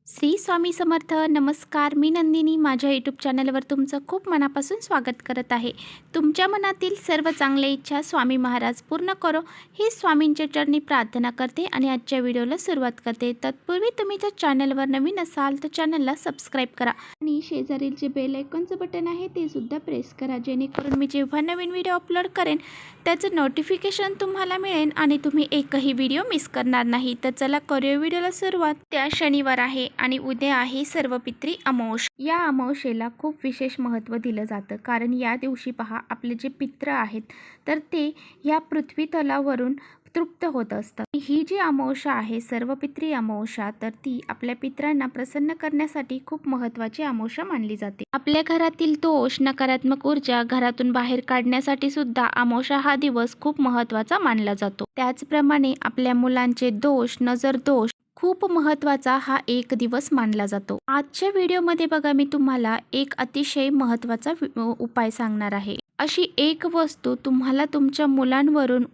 श्री स्वामी समर्थ. नमस्कार, मी नंदिनी माझ्या यूट्यूब चॅनलवर तुमचं खूप मनापासून स्वागत करत आहे. तुमच्या मनातील सर्व चांगल्या इच्छा स्वामी महाराज पूर्ण करो ही स्वामींच्या चरणी प्रार्थना करते आणि आजच्या व्हिडिओला सुरुवात करते. तत्पूर्वी तुम्ही जर चॅनलवर नवीन असाल तर चॅनलला सबस्क्राईब करा आणि शेजारील जे बेल आयकॉनचं बटन आहे ते सुद्धा प्रेस करा, जेणेकरून मी जेव्हा नवीन व्हिडिओ अपलोड करेन त्याचं नोटिफिकेशन तुम्हाला मिळेल आणि तुम्ही एकही व्हिडिओ मिस करणार नाही. तर चला करूया व्हिडिओला सुरुवात. त्या शनिवार आहे आणि उद्या आहे सर्वपित्री अमावस्या. या अमावस्येला खूप विशेष महत्त्व दिलं जातं, कारण या दिवशी पहा आपले जे पित्र आहेत तर ते या पृथ्वी तलावरून तृप्त होत असतात. ही जी अमावस्या आहे सर्वपित्री अमावस्या, तर ती आपल्या पित्रांना प्रसन्न करण्यासाठी खूप महत्त्वाची अमावस्या मानली जाते. आपल्या घरातील दोष, नकारात्मक ऊर्जा घरातून बाहेर काढण्यासाठी सुद्धा अमावस्या हा दिवस खूप महत्त्वाचा मानला जातो. त्याचप्रमाणे आपल्या मुलांचे दोष, नजर दोष खूप महत्त्वाचा हा एक दिवस मानला जातो. आजच्या व्हिडिओमध्ये बघा मी तुम्हाला एक अतिशय महत्त्वाचा उपाय सांगणार आहे. अशी एक वस्तू तुम्हाला तुमच्या मुलांवरून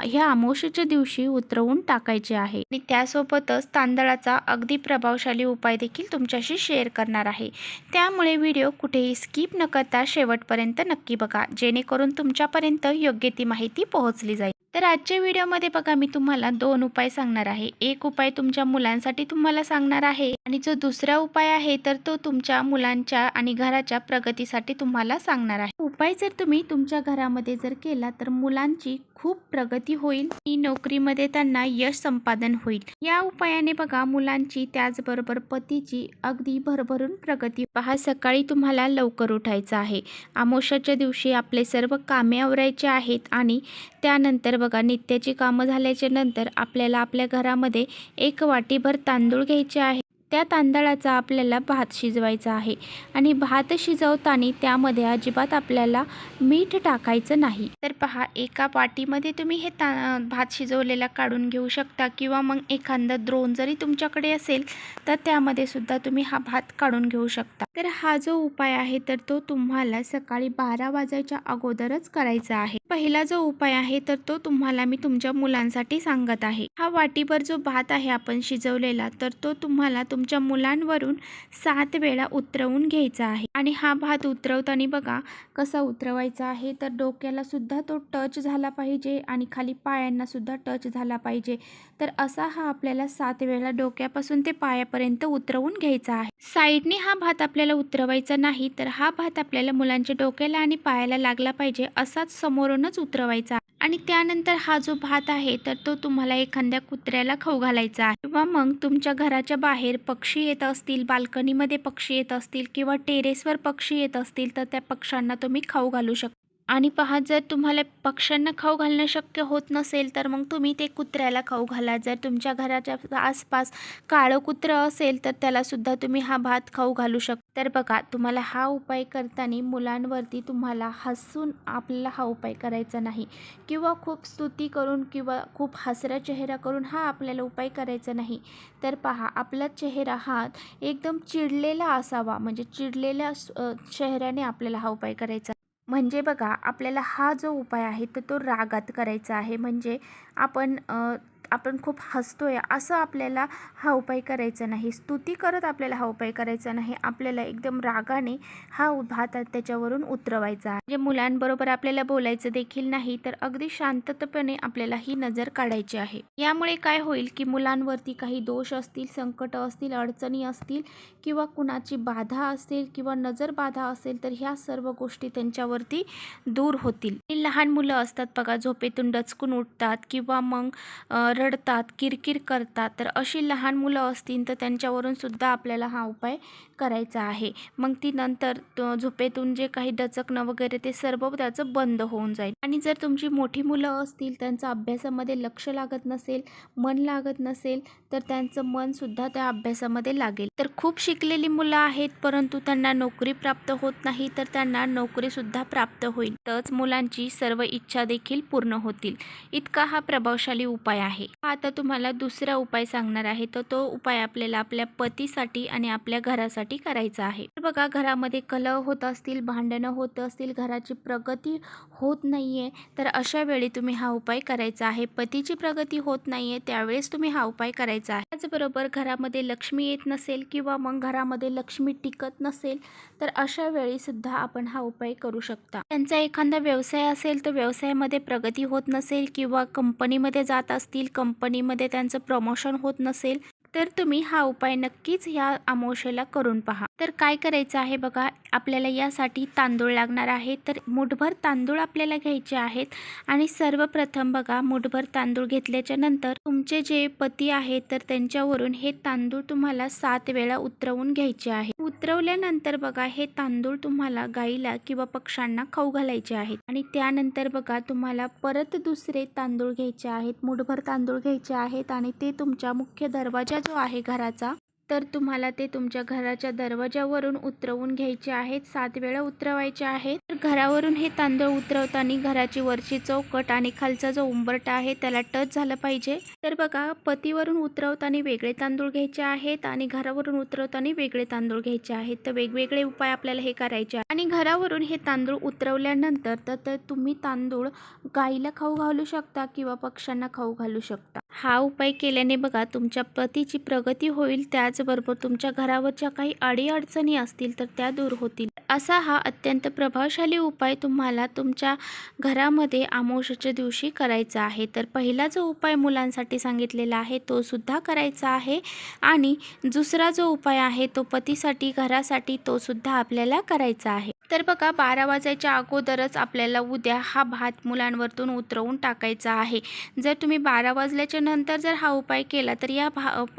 ह्या अमावस्येच्या दिवशी उतरवून टाकायचे आहे आणि त्यासोबतच तांदळाचा अगदी प्रभावशाली उपाय देखील तुमच्याशी शेअर करणार आहे. त्यामुळे व्हिडिओ कुठेही स्किप न करता शेवटपर्यंत नक्की बघा, जेणेकरून तुमच्यापर्यंत योग्य ती माहिती पोहोचली जाईल. तर आजच्या व्हिडिओमध्ये बघा मी तुम्हाला 2 उपाय सांगणार आहे. एक उपाय तुमच्या मुलांसाठी तुम्हाला सांगणार आहे आणि जो दुसरा उपाय आहे तर तो तुमच्या मुलांच्या आणि घराच्या प्रगतीसाठी तुम्हाला सांगणार आहे. उपाय जर तुम्ही तुमच्या घरामध्ये जर केला तर मुलांची खूप प्रगती होईल आणि नोकरीमध्ये त्यांना यश संपादन होईल. या उपायाने बघा मुलांची त्याचबरोबर पतीची अगदी भरभरून प्रगती. पहा, सकाळी तुम्हाला लवकर उठायचं आहे. अमावस्येच्या दिवशी आपले सर्व कामे आवरायचे आहेत आणि त्यानंतर बघा नित्याची कामं झाल्याच्या नंतर आपल्याला आपल्या घरामध्ये 1 वाटीभर तांदूळ घ्यायचे आहे. त्या तांदळाचा आपल्याला भात शिजवायचा आहे आणि भात शिजवताना त्यामध्ये अजिबात आपल्याला मीठ टाकायचं नाही. तर पहा, एका वाटीमध्ये तुम्ही हे भात शिजवलेला काढून घेऊ शकता किंवा मग एखादा द्रोण जरी तुमच्याकडे असेल तर त्यामध्ये सुद्धा तुम्ही हा भात काढून घेऊ शकता. तर हा जो उपाय आहे तर तो तुम्हाला सकाळी 12 वाजायच्या अगोदरच करायचा आहे. पहिला जो उपाय आहे तर तो तुम्हाला मी तुमच्या मुलांसाठी सांगत आहे. हा वाटीभर जो भात आहे आपण शिजवलेला तर तो तुम्हाला तुमच्या मुलांवरून 7 वेळा उतरवून घ्यायचा आहे. आणि हा भात उतरवताना बघा कसा उतरवायचा आहे तर डोक्याला सुद्धा तो टच झाला पाहिजे आणि खाली पायांना सुद्धा टच झाला पाहिजे. तर असा हा आपल्याला 7 वेळा डोक्यापासून ते पायापर्यंत उतरवून घ्यायचा आहे. साईडने हा भात आपल्याला उतरवायचा नाही, तर हा भात आपल्याला मुलांच्या डोक्याला आणि पायाला लागला पाहिजे असाच समोरूनच उतरवायचा. आणि त्यानंतर हा जो भात आहे तर तो तुम्हाला एखाद्या कुत्र्याला खाऊ घालायचा आहे किंवा मग तुमच्या घराच्या बाहेर पक्षी येत असतील, बाल्कनीमध्ये पक्षी येत असतील किंवा टेरेसवर पक्षी येत असतील तर त्या पक्ष्यांना तुम्ही खाऊ घालू शकता. आणि पहा, जर तुम्हाला पक्ष्यांना खाऊ घालणं शक्य होत नसेल तर मग तुम्ही ते कुत्र्याला खाऊ घाला. जर तुमच्या घराच्या आसपास काळं कुत्रं असेल तर त्याला सुद्धा तुम्ही हा भात खाऊ घालू शकता. तर बघा, तुम्हाला हा उपाय करताना मुलांवरती तुम्हाला हसून आपल्याला हा उपाय करायचा नाही किंवा खूप स्तुती करून किंवा खूप हसरा चेहरा करून हा आपल्याला उपाय करायचा नाही. तर पहा, आपला चेहरा हा एकदम चिडलेला असावा, म्हणजे चिडलेल्या चेहऱ्याने आपल्याला हा उपाय करायचा. म्हणजे बघा, आपल्याला हा जो उपाय आहे तर तो रागात करायचा आहे. म्हणजे आपण खूप हसतोय असं आपल्याला हा उपाय करायचा नाही. स्तुती करत आपल्याला हा उपाय करायचा नाही. आपल्याला एकदम रागाने हा भात त्याच्यावरून उतरवायचा आहे. म्हणजे मुलांबरोबर आपल्याला बोलायचं देखील नाही, तर अगदी शांततेपणे आपल्याला ही नजर काढायची आहे. यामुळे काय होईल की मुलांवरती काही दोष असतील, संकट असतील, अडचणी असतील किंवा कुणाची बाधा असेल किंवा नजर बाधा असेल तर ह्या सर्व गोष्टी त्यांच्यावरती दूर होतील. लहान मुलं असतात बघा, झोपेतून डचकून उठतात किंवा मग रडतात, किरकिर करतात. तर अशी लहान मुलं असतील तर त्यांच्यावरून सुद्धा आपल्याला हा उपाय करायचा आहे. मग ती नंतर झोपेतून जे काही डचकणं वगैरे ते सर्व त्याचं बंद होऊन जाईल. आणि जर तुमची मोठी मुलं असतील, त्यांचं अभ्यासामध्ये लक्ष लागत नसेल, मन लागत नसेल तर त्यांचं मन सुद्धा त्या अभ्यासामध्ये लागेल. तर खूप शिकलेली मुलं आहेत परंतु त्यांना नोकरी प्राप्त होत नाही, तर त्यांना नोकरी सुद्धा प्राप्त होईल. तरच मुलांची सर्व इच्छा देखील पूर्ण होतील. इतका हा प्रभावशाली उपाय आहे. आता तुम्हाला दुसरा उपाय सांगणार आहे, तर तो उपाय आपल्याला आपल्या पतीसाठी आणि आपल्या घरासाठी करायचा आहे. तर बघा, घरामध्ये कलह होत असतील, भांडणं होत असतील, घराची प्रगती होत नाहीये, तर अशा वेळी तुम्ही हा उपाय करायचा आहे. पतीची प्रगती होत नाहीये त्यावेळेस तुम्ही हा उपाय करायचा आहे. त्याचबरोबर घरामध्ये लक्ष्मी येत नसेल किंवा मग घरामध्ये लक्ष्मी टिकत नसेल, तर अशा वेळी सुद्धा आपण हा उपाय करू शकता. त्यांचा एखादा व्यवसाय असेल, तर व्यवसायामध्ये प्रगती होत नसेल किंवा कंपनीमध्ये जात असतील, कंपनीमध्ये त्यांचं प्रमोशन होत नसेल, तर तुम्ही हा उपाय नक्कीच ह्या अमावस्येला करून पहा. तर काय करायचं आहे बघा, आपल्याला यासाठी तांदूळ लागणार आहे. तर मुठभर तांदूळ आपल्याला घ्यायचे आहेत आणि सर्वप्रथम बघा, मुठभर तांदूळ घेतल्याच्या नंतर तुमचे जे पती आहेत तर त्यांच्यावरून हे तांदूळ तुम्हाला 7 वेळा उतरवून घ्यायचे आहे. उतरवल्यानंतर बघा, हे तांदूळ तुम्हाला गाईला किंवा पक्ष्यांना खाऊ घालायचे आहेत. आणि त्यानंतर बघा, तुम्हाला परत दुसरे तांदूळ घ्यायचे आहेत, मुठभर तांदूळ घ्यायचे आहेत आणि ते तुमच्या मुख्य दरवाजा जो आहे घराचा, तर तुम्हाला ते तुमच्या घराच्या दरवाजावरून उतरवून घ्यायचे आहेत. 7 वेळा उतरवायचे आहेत. तर घरावरून हे तांदूळ उतरवताना घराची वरची चौकट आणि खालचा जो उंबरठा आहे त्याला टच झालं पाहिजे. तर बघा, पतीवरून उतरवताना वेगळे तांदूळ घ्यायचे आहेत आणि घरावरून उतरवताना वेगळे तांदूळ घ्यायचे आहेत. तर वेगवेगळे उपाय आपल्याला हे करायचे. आणि घरावरून हे तांदूळ उतरवल्यानंतर तर तुम्ही तांदूळ गाईला खाऊ घालू शकता किंवा पक्ष्यांना खाऊ घालू शकता. हा उपाय केल्याने बघा, तुमच्या पतीची प्रगती होईल, त्याचबरोबर तुमच्या घरावरच्या काही अडीअडचणी असतील तर त्या दूर होतील. असा हा अत्यंत प्रभावशाली उपाय तुम्हाला तुमच्या घरामध्ये अमावस्येच्या दिवशी करायचा आहे. तर पहिला जो उपाय मुलांसाठी सांगितलेला आहे तो सुद्धा करायचा आहे आणि दुसरा जो उपाय आहे तो पतीसाठी, घरासाठी, तो सुद्धा आपल्याला करायचा आहे. तर बघा, 12 वाजायच्या अगोदरच आपल्याला उद्या हा भात मुलांवरतून उतरवून टाकायचा आहे. जर तुम्ही 12 वाजल्याच्या नंतर जर हा उपाय केला तर या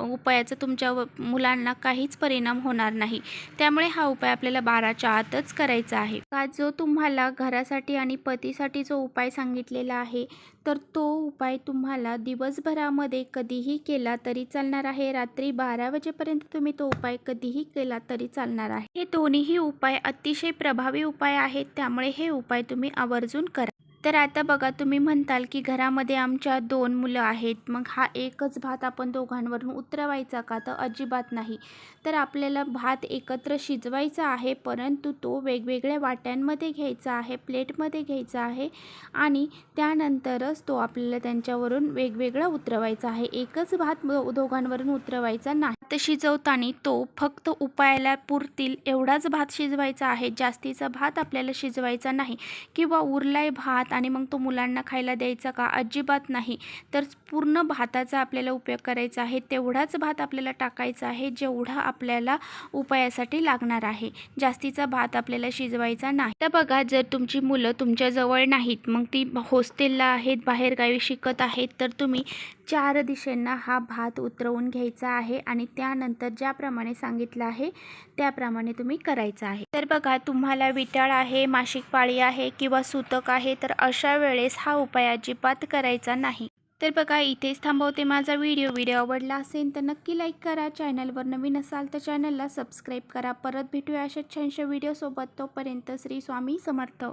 उपायाचा तुमच्या मुलांना काहीच परिणाम होणार नाही. त्यामुळे हा उपाय आपल्याला 12च्या आतच करायचा आहे. का जो तुम्हाला घरासाठी आणि पतीसाठी जो उपाय सांगितलेला आहे, तर तो उपाय तुम्हाला दिवसभरामध्ये कधीही केला तरी चालणार आहे. रात्री 12 वाजेपर्यंत तुम्ही तो उपाय कधीही केला तरी चालणार आहे. हे दोन्हीही उपाय अतिशय प्रभावी उपाय आहेत, त्यामुळे हे उपाय तुम्ही आवर्जून करा. तर आता बघा, तुम्ही म्हणताल की घरामध्ये आमच्या 2 मुलं आहेत, मग हा एकच भात आपण दोघांवरून उतरवायचा का? तर अजिबात नाही. तर आपल्याला भात एकत्र शिजवायचा आहे, परंतु तो वेगवेगळ्या वाट्यांमध्ये घ्यायचा आहे, प्लेटमध्ये घ्यायचा आहे आणि त्यानंतरच तो आपल्याला त्यांच्यावरून वेगवेगळा उतरवायचा आहे. एकच भात दोघांवरून उतरवायचा नाही. तर शिजवताना तो फक्त उपायाला पुरतील एवढाच भात शिजवायचा आहे. जास्तीचा भात आपल्याला शिजवायचा नाही किंवा उरलाय भात आणि मग तो मुलांना खायला द्यायचा का? अजिबात नाही. तर पूर्ण भाताचा आपल्याला उपयोग करायचा आहे. तेवढाच भात आपल्याला टाकायचा आहे जेवढा आपल्याला उपायासाठी लागणार आहे. जास्तीचा भात आपल्याला शिजवायचा नाही. तर बघा, जर तुमची मुलं तुमच्या जवळ नाहीत, मग ती हॉस्टेलला आहेत, बाहेरगावी शिकत आहेत, तर तुम्ही 4 दिशेंना हा भात उतरवून घ्यायचा आहे आणि त्यानंतर ज्याप्रमाणे सांगितलं आहे त्याप्रमाणे तुम्ही करायचं आहे. तर बघा, तुम्हाला विटाळ आहे, मासिक पाळी आहे किंवा सूतक आहे, तर अशा वेळेस हा उपाय अजिबात करायचा नाही. तर बघा, इथेच थांबवते माझा व्हिडिओ आवडला असेल तर नक्की लाईक करा. चॅनलवर नवीन असाल तर चॅनलला सबस्क्राईब करा. परत भेटूया अशा छानशा व्हिडिओसोबत. तोपर्यंत श्री स्वामी समर्थ.